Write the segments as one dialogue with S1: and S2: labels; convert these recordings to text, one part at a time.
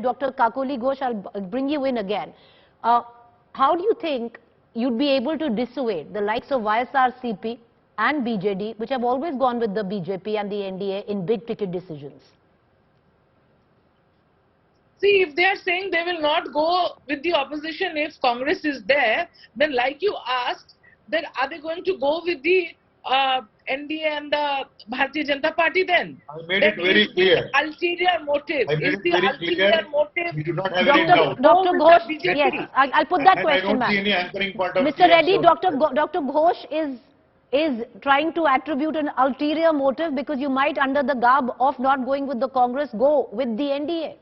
S1: Dr. Kakoli Ghosh, I'll bring you in again. How do you think you'd be able to dissuade the likes of YSRCP and BJD, which have always gone with the BJP and the NDA in big ticket decisions?
S2: See, if they are saying they will not go with the opposition if Congress is there, then like you asked, then are they going to go with the NDA and the Bharatiya Janata Party then?
S3: I made it very clear.
S2: Ulterior motive.
S3: I made
S2: Is
S3: it
S2: the
S3: very
S2: ulterior
S3: clear.
S2: motive?
S3: We do not have any doubt.
S1: Dr. Ghosh, yes, I'll put that
S3: And
S1: question,
S3: I don't
S1: ma'am.
S3: see any anchoring point of
S1: Mr. Reddy,
S3: TRS.
S1: Dr. Ghosh is trying to attribute an ulterior motive because you might, under the garb of not going with the Congress, go with the NDA.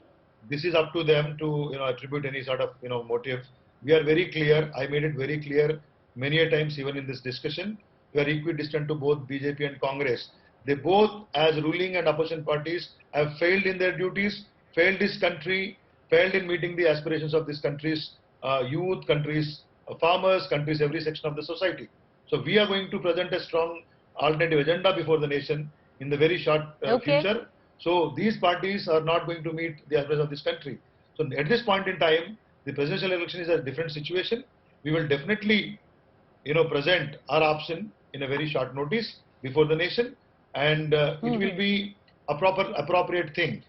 S3: This is up to them to attribute any sort of motive. We are very clear. I made it very clear many a times even in this discussion. We are equidistant to both BJP and Congress. They both, as ruling and opposition parties, have failed in their duties, failed this country, failed in meeting the aspirations of this country's youth, country's farmers, country's every section of the society. So we are going to present a strong alternative agenda before the nation in the very short future. So these parties are not going to meet the aspirations of this country. So at this point in time, the presidential election is a different situation. We will definitely present our option in a very short notice before the nation, and it will be a appropriate thing.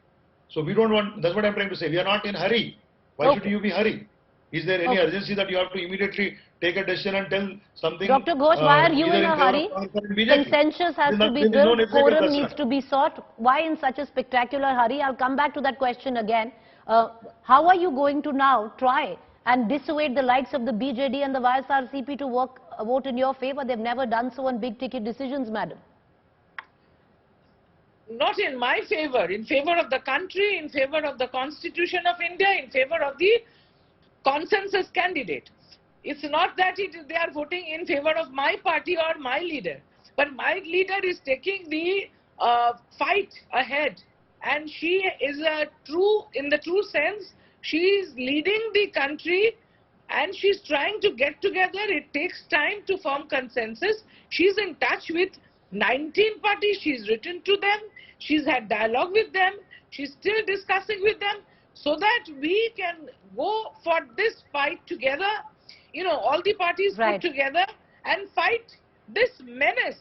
S3: So we don't want, that's what I'm trying to say. We are not in hurry. Why should you be hurry? Is there any urgency that you have to immediately take a decision and tell something?
S1: Dr. Ghosh, why are you in a hurry? Consensus has to be built, quorum needs to be sought. Why in such a spectacular hurry? I'll come back to that question again. How are you going to now try and dissuade the likes of the BJD and the YSRCP to vote in your favor? They've never done so on big ticket decisions, madam.
S2: Not in my favor, in favor of the country, in favor of the Constitution of India, in favor of the consensus candidate. It's not that they are voting in favor of my party or my leader, but my leader is taking the fight ahead, and she is in the true sense, she is leading the country and she's trying to get together. It takes time to form consensus. She's in touch with 19 parties. She's written to them. She's had dialogue with them. She's still discussing with them so that we can go for this fight together. All the parties put together and fight this menace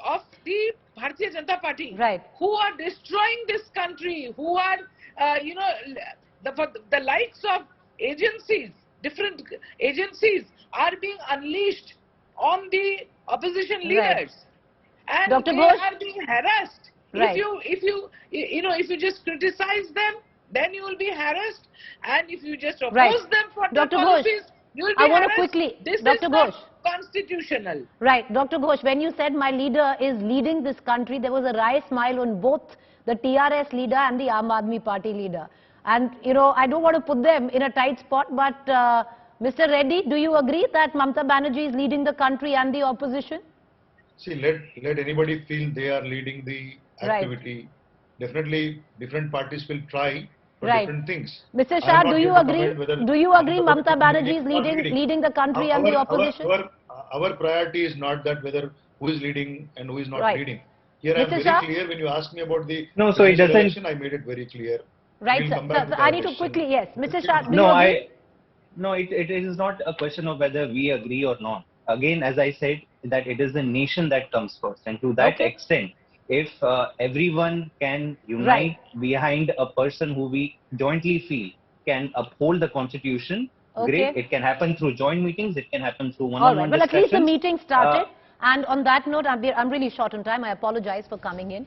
S2: of the Bharatiya Janata Party, who are destroying this country, who are, the likes of agencies, different agencies are being unleashed on the opposition leaders, and
S1: Dr.
S2: they
S1: Ghosh,
S2: are being harassed. If you just criticize them, then you will be harassed, and if you just oppose them for their policies, you will be harassed. This is not constitutional.
S1: Right, Dr. Ghosh, when you said my leader is leading this country, there was a wry smile on both the TRS leader and the Aam Aadmi Party leader. And, I don't want to put them in a tight spot, but Mr. Reddy, do you agree that Mamata Banerjee is leading the country and the opposition?
S3: See, let anybody feel they are leading the activity. Definitely, different parties will try for different things.
S1: Mr. Shah, do you agree? Do you agree Mamata Banerjee is leading the country and the opposition?
S3: Our priority is not that whether who is leading and who is not leading. Here I am very clear. When you ask me about the election, I made it very clear.
S1: Right, sir. I need to quickly, yes. Mr. Shah, do you agree?
S4: No, it is not a question of whether we agree or not. Again, as I said, that it is the nation that comes first. And to that extent, if everyone can unite behind a person who we jointly feel can uphold the constitution, great. It can happen through joint meetings. It can happen through one-on-one discussions.
S1: Well, at least the meeting started. And on that note, I'm really short on time. I apologize for coming in.